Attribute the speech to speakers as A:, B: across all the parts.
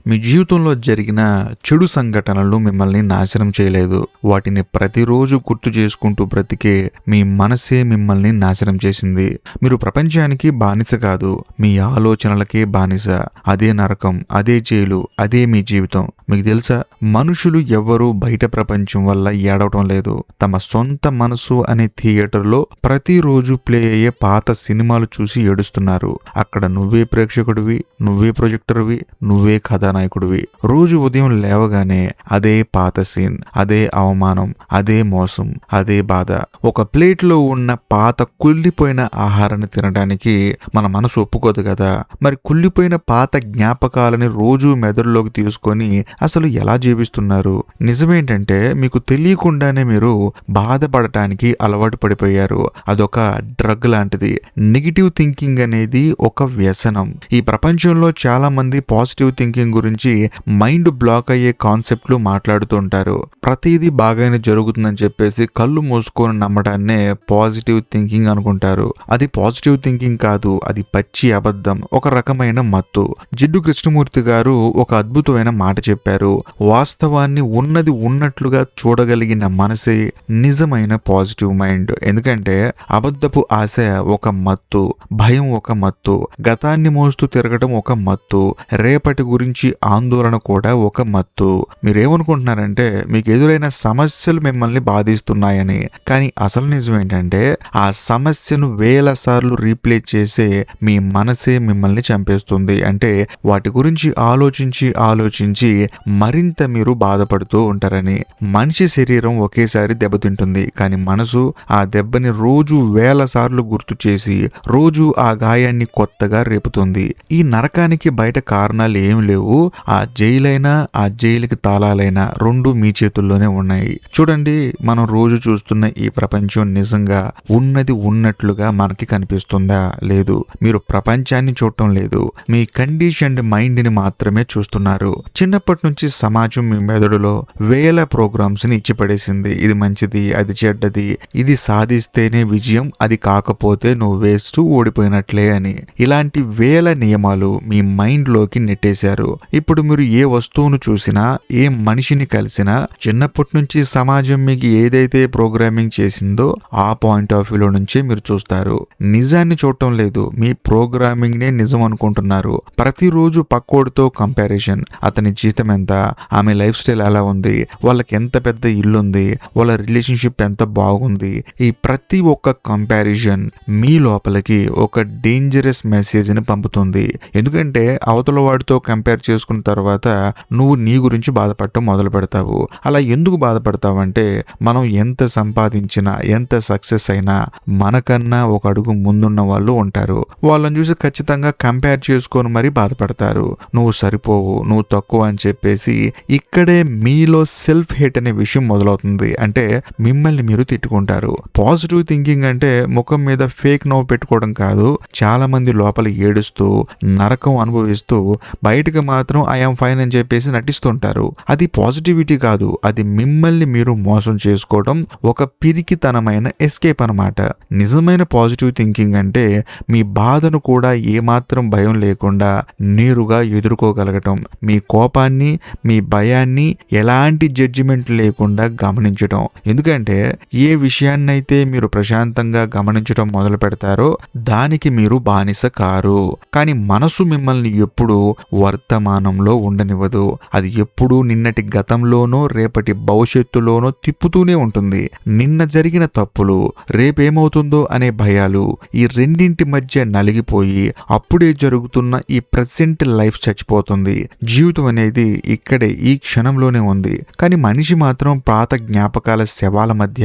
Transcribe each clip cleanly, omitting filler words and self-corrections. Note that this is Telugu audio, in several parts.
A: మీ జీవితంలో జరిగిన చెడు సంఘటనలు మిమ్మల్ని నాశనం చేయలేదు. వాటిని ప్రతిరోజు గుర్తు చేసుకుంటూ బ్రతికే మీ మనసే మిమ్మల్ని నాశనం చేసింది. మీరు ప్రపంచానికి బానిస కాదు, మీ ఆలోచనలకే బానిస. అదే నరకం, అదే జైలు, అదే మీ జీవితం. మీకు తెలుసా, మనుషులు ఎవ్వరూ బయట ప్రపంచం వల్ల ఏడవటం లేదు. తమ సొంత మనసు అనే థియేటర్లో ప్రతిరోజు ప్లే అయ్యే పాత సినిమాలు చూసి ఏడుస్తున్నారు. అక్కడ నువ్వే ప్రేక్షకుడివి, నువ్వే ప్రొజెక్టర్వి, నువ్వే కథానాయకుడివి. రోజు ఉదయం లేవగానే అదే పాత సీన్, అదే అవమానం, అదే మోసం, అదే బాధ. ఒక ప్లేట్లో ఉన్న పాత కుళ్ళిపోయిన ఆహారాన్ని తినడానికి మన మనసు ఒప్పుకోదు కదా. మరి కుళ్ళిపోయిన పాత జ్ఞాపకాలని రోజు మెదడులోకి తీసుకొని అసలు ఎలా జీవిస్తున్నారు? నిజమేంటంటే మీకు తెలియకుండానే మీరు బాధపడటానికి అలవాటు పడిపోయారు. అదొక డ్రగ్ లాంటిది. నెగిటివ్ థింకింగ్ అనేది ఒక వ్యసనం. ఈ ప్రపంచంలో చాలా మంది పాజిటివ్ థింకింగ్ గురించి మైండ్ బ్లాక్ అయ్యే కాన్సెప్ట్లు మాట్లాడుతూ ఉంటారు. ప్రతిదీ బాగానే జరుగుతుందని చెప్పేసి కళ్ళు మూసుకొని నమ్మడాన్నే పాజిటివ్ థింకింగ్ అనుకుంటారు. అది పాజిటివ్ థింకింగ్ కాదు, అది పచ్చి అబద్ధం, ఒక రకమైన మత్తు. జిడ్డు కృష్ణమూర్తి గారు ఒక అద్భుతమైన మాట చెప్పారు. వాస్తవాన్ని ఉన్నది ఉన్నట్లుగా చూడగలిగిన మనసే నిజమైన పాజిటివ్ మైండ్. ఎందుకంటే అబద్ధపు ఆశ ఒక మత్తు, భయం ఒక మత్తు, గతాన్ని మోస్తూ తిరగడం ఒక మత్తు, రేపటి గురించి ఆందోళన కూడా ఒక మత్తు. మీరేమనుకుంటున్నారంటే మీకు ఎదురైన సమస్యలు మిమ్మల్ని బాధిస్తున్నాయని. కానీ అసలు నిజం ఏంటంటే ఆ సమస్యను వేల సార్లు రీప్లే చేసే మీ మనసే మిమ్మల్ని చంపేస్తుంది. అంటే వాటి గురించి ఆలోచించి మరింత మీరు బాధపడుతూ ఉంటారని. మనిషి శరీరం ఒకేసారి దెబ్బతింటుంది, కానీ మనసు ఆ దెబ్బని రోజు వేల సార్లు గుర్తు చేసి రోజు ఆ గాయాన్ని కొత్తగా రేపుతుంది. ఈ నరకానికి బయట కారణాలు ఏం లేవు. ఆ జైలైనా ఆ జైలుకి తాళాలైనా రెండు మీ చేతుల్లోనే ఉన్నాయి. చూడండి, మనం రోజు చూస్తున్న ఈ ప్రపంచం నిజంగా ఉన్నది ఉన్నట్లుగా మనకి కనిపిస్తుందా? లేదు. మీరు ప్రపంచాన్ని చూడటం లేదు, మీ కండిషన్డ్ మైండ్ ని మాత్రమే చూస్తున్నారు. చిన్నప్పటి నుంచి సమాజం మీ మెదడులో వేల ప్రోగ్రామ్స్ ని ఇచ్చి పడేసింది. ఇది మంచిది, అది చెడ్డది, ఇది సాధిస్తేనే విజయం, అది కాకపోతే నువ్వు వేస్ట్, ఓడిపోయినట్లే అని. ఇలాంటి వేల నియమాలు మీ మైండ్ లోకి నెట్టేశారు. ఇప్పుడు మీరు ఏ వస్తువును చూసినా, ఏ మనిషిని కలిసినా చిన్నప్పటి నుంచి సమాజం మీకు ఏదైతే ప్రోగ్రామింగ్ చేసిందో ఆ పాయింట్ ఆఫ్ వ్యూలో నుంచే మీరు చూస్తారు. నిజాన్ని చూడటం లేదు, మీ ప్రోగ్రామింగ్ నే నిజం అనుకుంటున్నారు. ప్రతిరోజు పక్కోడితో కంపారిజన్. అతని జీతం ఎంత, ఆమె లైఫ్ స్టైల్ ఎలా ఉంది, వాళ్ళకి ఎంత పెద్ద ఇల్లు ఉంది, వాళ్ళ రిలేషన్షిప్ ఎంత బాగుంది. ఈ ప్రతి ఒక్క కంపారిజన్ మీ లోపలికి ఒక డేంజరస్ మెసేజ్ ని పంపుతుంది. ఎందుకంటే అవతల వాడితో కంపేర్ చేసుకున్న తర్వాత నువ్వు నీ గురించి బాధపడటం మొదలు పెడతావు. అలా ఎందుకు బాధపడతావంటే మనం ఎంత సంపాదించినా, ఎంత సక్సెస్ అయినా మనకన్నా ఒక అడుగు ముందున్న వాళ్ళు ఉంటారు. వాళ్ళని చూసి ఖచ్చితంగా కంపేర్ చేసుకొని మరీ బాధపడతారు. నువ్వు సరిపోవు, నువ్వు తక్కువ అని చెప్పేసి ఇక్కడే మీలో సెల్ఫ్ హేట్ అనే విషయం మొదలవుతుంది. అంటే మిమ్మల్ని మీరు తిట్టుకుంటారు. పాజిటివ్ థింకింగ్ అంటే ముఖం మీద ఫేక్ నవ్వు పెట్టుకోవడం కాదు. చాలా మంది లోపల ఏడుస్తూ నరకం అనుభవిస్తూ బయటకు మాత్రం ఐఎమ్ ఫైన్ అని చెప్పేసి నటిస్తుంటారు. అది పాజిటివిటీ కాదు, అది మిమ్మల్ని మీరు మోసం చేసుకోవడం, ఒక పిరికితనమైన ఎస్కేప్ అన్నమాట. నిజమైన పాజిటివ్ థింకింగ్ అంటే మీ బాధను కూడా ఏమాత్రం భయం లేకుండా నేరుగా ఎదుర్కోగలగటం, మీ కోపాన్ని, మీ భయాన్ని ఎలాంటి జడ్జిమెంట్ లేకుండా గమనించడం. ఎందుకంటే ఏ విషయాన్నైతే మీరు ప్రశాంతంగా గమనించడం మొదలు పెడతారో దానికి మీరు బానిస కారు. కానీ మనసు మిమ్మల్ని ఎప్పుడూ వర్తమానంలో ఉండనివ్వదు. అది ఎప్పుడూ నిన్నటి గతంలోనో రేపటి భవిష్యత్తులోనో తిప్పుతూనే ఉంటుంది. నిన్న జరిగిన తప్పులు, రేపేమవుతుందో అనే భయాలు, ఈ రెండింటి మధ్య నలిగిపోయి అప్పుడే జరుగుతున్న ఈ ప్రెసెంట్ లైఫ్ చచ్చిపోతుంది. జీవితం అనేది ఇక్కడే ఈ క్షణంలోనే ఉంది. కానీ మనిషి మాత్రం పాత జ్ఞాపకాల శవాల మధ్య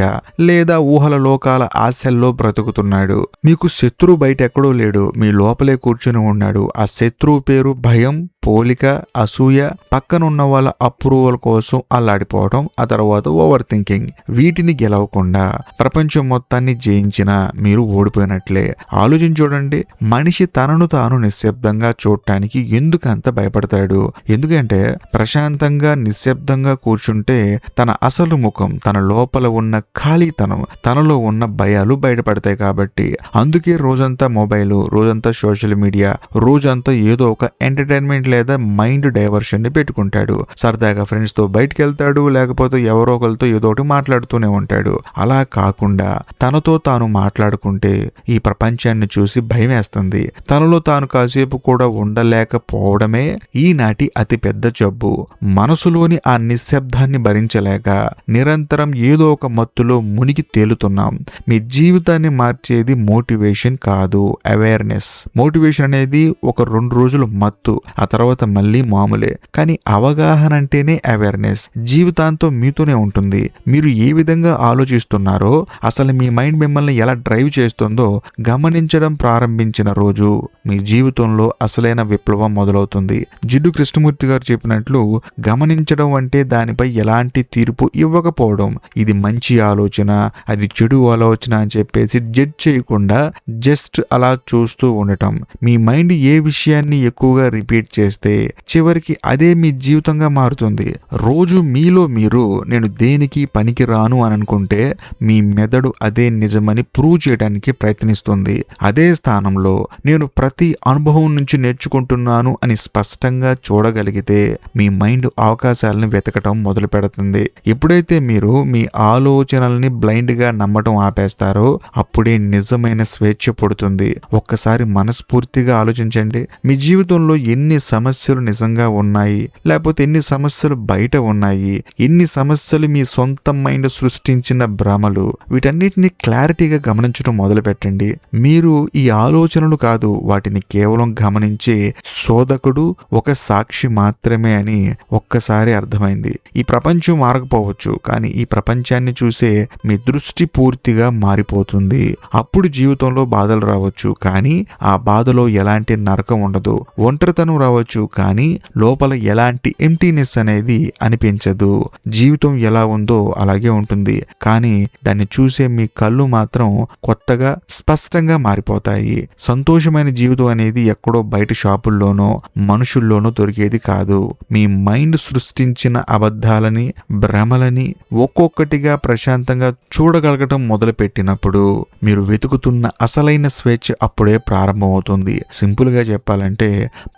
A: లేదా ఊహల లోకాల ఆశల్లో బ్రతుకుతున్నాడు. మీకు శత్రువు బయట ఎక్కడో లేడు, మీ లోపలే కూర్చుని ఉన్నాడు. ఆ శత్రువు పేరు భయం, పోలిక, అసూయ, పక్కనున్న వాళ్ళ అప్రూవల్ కోసం అల్లాడిపోవడం, ఆ తర్వాత ఓవర్ థింకింగ్. వీటిని గెలవకుండా ప్రపంచం మొత్తాన్ని జయించిన మీరు ఓడిపోయినట్లే. ఆలోచించి చూడండి, మనిషి తనను తాను నిశ్శబ్దంగా చూడటానికి ఎందుకంత భయపడతాడు? ఎందుకంటే ప్రశాంతంగా నిశ్శబ్దంగా కూర్చుంటే తన అసలు ముఖం, తన లోపల ఉన్న ఖాళీతనం, తనలో ఉన్న భయాలు బయటపడతాయి కాబట్టి. అందుకే రోజంతా మొబైల్, రోజంతా సోషల్ మీడియా, రోజంతా ఏదో ఒక ఎంటర్టైన్మెంట్ లేదా మైండ్ డైవర్షన్ ని పెట్టుకుంటాడు. సరదాగా ఫ్రెండ్స్ తో బయటికి వెళ్తాడు, లేకపోతే ఎవరో ఒకరితో ఏదో ఒకటి మాట్లాడుతూనే ఉంటాడు. అలా కాకుండా తనతో తాను మాట్లాడుకుంటే ఈ ప్రపంచాన్ని చూసి భయం వేస్తుంది. తనలో తాను కాసేపు కూడా ఉండలేకపోవడమే ఈనాటి అతి పెద్ద జబ్బు. మనసులోని ఆ నిశ్శబ్దాన్ని భరించలేక నిరంతరం ఏదో ఒక మత్తులో మునిగి తేలుతున్నాం. మీ జీవితాన్ని మార్చేది మోటివేషన్ కాదు, అవేర్నెస్. మోటివేషన్ అనేది ఒక 2 రోజులు మత్తు, ఆ తర్వాత మళ్ళీ మామూలే. కానీ అవగాహన అంటేనే అవేర్నెస్. జీవితాంతం మీతోనే ఉంటుంది. మీరు ఏ విధంగా ఆలోచిస్తున్నారో, అసలు మీ మైండ్ మిమ్మల్ని ఎలా డ్రైవ్ చేస్తుందో గమనించడం ప్రారంభించిన రోజు మీ జీవితంలో అసలైన విప్లవం మొదలవుతుంది. జిడ్డు కృష్ణమూర్తి గారు చెప్పినట్లు, గమనించడం అంటే దానిపై ఎలాంటి తీర్పు ఇవ్వకపోవడం. ఇది మంచి ఆలోచన, అది చెడు ఆలోచన అని చెప్పేసి జడ్జ్ చేయకుండా జస్ట్ అలా చూస్తూ ఉండటం. మీ మైండ్ ఏ విషయాన్ని ఎక్కువగా రిపీట్ చేస్తే చివరికి అదే మీ జీవితంగా మారుతుంది. రోజు మీలో మీరు నేను దేనికి పనికి రాను అని అనుకుంటే మీ మెదడు అదే నిజమని ప్రూవ్ చేయడానికి ప్రయత్నిస్తుంది. అదే స్థానంలో నేను ప్రతి అనుభవం నుంచి నేర్చుకుంటున్నాను అని స్పష్టంగా చూడగలిగితే మీ మైండ్ అవకాశాలను వెతకటం మొదలు పెడుతుంది. ఎప్పుడైతే మీరు మీ ఆలోచనల్ని బ్లైండ్ గా నమ్మటం ఆపేస్తారో అప్పుడే నిజమైన స్వేచ్ఛ పుడుతుంది. ఒక్కసారి మనస్ఫూర్తిగా ఆలోచించండి. మీ జీవితంలో ఎన్ని సమస్యలు నిజంగా ఉన్నాయి, లేకపోతే ఎన్ని సమస్యలు బయట ఉన్నాయి, ఎన్ని సమస్యలు మీ సొంత మైండ్ సృష్టించిన భ్రమలు. వీటన్నిటిని క్లారిటీగా గమనించడం మొదలు పెట్టండి. మీరు ఈ ఆలోచనలు కాదు, వాటిని కేవలం గమనించే శోధకుడు, ఒక సాక్షి మాత్రమే అని ఒక్కసారి అర్థమైంది. ఈ ప్రపంచం మారకపోవచ్చు, కానీ ఈ ప్రపంచాన్ని చూసే మీ దృష్టి పూర్తిగా మారిపోతుంది. అప్పుడు జీవితంలో బాధలు రావచ్చు, కానీ ఆ బాధలో ఎలాంటి నరకం ఉండదు. ఒంటరితనం రావచ్చు, కానీ లోపల ఎలాంటి ఎంటీనెస్ అనేది అనిపించదు. జీవితం ఎలా ఉందో అలాగే ఉంటుంది, కానీ దాన్ని చూసే మీ కళ్ళు మాత్రం కొత్తగా స్పష్టంగా మారిపోతాయి. సంతోషమైన జీవితం అనేది ఎక్కడో బయట షాపుల్లోనో మనుషుల్లోనో దొరికేది కాదు. మీ మైండ్ సృష్టించిన అబద్ధాలని, భ్రమలని ఒక్కొక్కటిగా ప్రశాంతంగా చూడగలగటం మొదలు పెట్టినప్పుడు మీరు వెతుకుతున్న అసలైన స్వేచ్ఛ అప్పుడే ప్రారంభమవుతుంది. సింపుల్ గా చెప్పాలంటే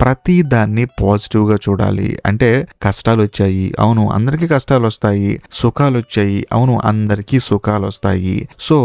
A: ప్రతి దాన్ని పాజిటివ్ గా చూడాలి. అంటే కష్టాలు వచ్చాయి, అవును అందరికీ కష్టాలు వస్తాయి. సుఖాలు వచ్చాయి, అవును అందరికీ సుఖాలు వస్తాయి. సో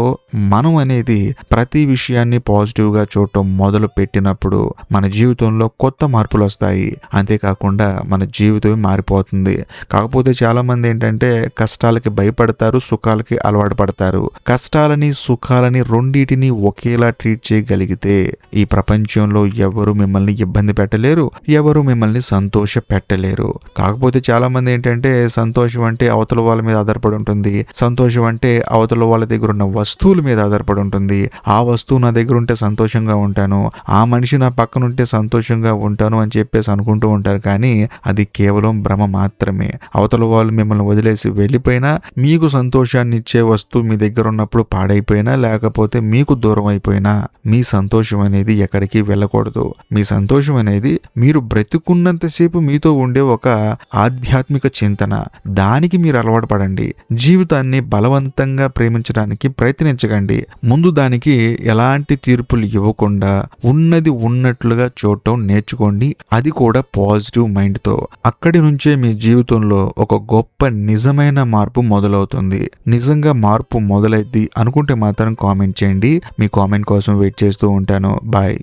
A: మనం అనేది ప్రతి విషయాన్ని పాజిటివ్ గా చూడటం మొదలు పెట్టినప్పుడు మన జీవితంలో కొత్త మార్పులు వస్తాయి. అంతేకాకుండా మన జీవితం మారిపోతుంది. కాకపోతే చాలా మంది ఏంటంటే కష్టాలకి భయపడతారు, సుఖాలకి అలవాటు పడతారు. కష్టాలని సుఖాలని రెండింటిని ఒకేలా ట్రీట్ చేయగలిగితే ఈ ప్రపంచంలో ఎవరు మిమ్మల్ని ఇబ్బంది పెట్టలేరు, ఎవరు మిమ్మల్ని సంతోష పెట్టలేరు. కాకపోతే చాలా మంది ఏంటంటే సంతోషం అంటే అవతల వాళ్ళ మీద ఆధారపడి ఉంటుంది, సంతోషం అంటే అవతల వాళ్ళ దగ్గర ఉన్న వస్తువుల మీద ఆధారపడి ఉంటుంది. ఆ వస్తువు నా దగ్గర ఉంటే సంతోషంగా ఉంటాను, ఆ మనిషి నా పక్కన ఉంటే సంతోషంగా ఉంటాను అని చెప్పేసి అనుకుంటూ ఉంటారు. కానీ అది కేవలం భ్రమ మాత్రమే. అవతల వాళ్ళు మిమ్మల్ని వదిలేసి వెళ్ళిపోయినా, మీకు సంతోషాన్ని ఇచ్చే వస్తువు మీ దగ్గర ఉన్నప్పుడు పాడైపోయినా, లేకపోతే మీకు దూరం అయిపోయినా మీ సంతోషం అనేది ఎక్కడికి వెళ్ళకూడదు. మీ సంతోషం అనేది మీరు బ్రతికున్నంతసేపు మీతో ఉండే ఒక ఆధ్యాత్మిక చింతన. దానికి మీరు అలవాటు పడండి. జీవితాన్ని బలవంతంగా ప్రేమించడానికి ప్రయత్నించకండి. ముందు దానికి ఎలాంటి తీర్పులు ఇవ్వకుండా ఉన్నది ఉన్నట్లుగా చూడటం నేర్చుకోండి, అది కూడా పాజిటివ్ మైండ్ తో. అక్కడి నుంచే మీ జీవితంలో ఒక గొప్ప నిజమైన మార్పు మొదలవుతుంది. నిజంగా మార్పు మొదలైద్ది అనుకుంటే మాత్రం కామెంట్ చేయండి. మీ కామెంట్ కోసం వెయిట్ చేస్తూ ఉంటాను. బాయ్.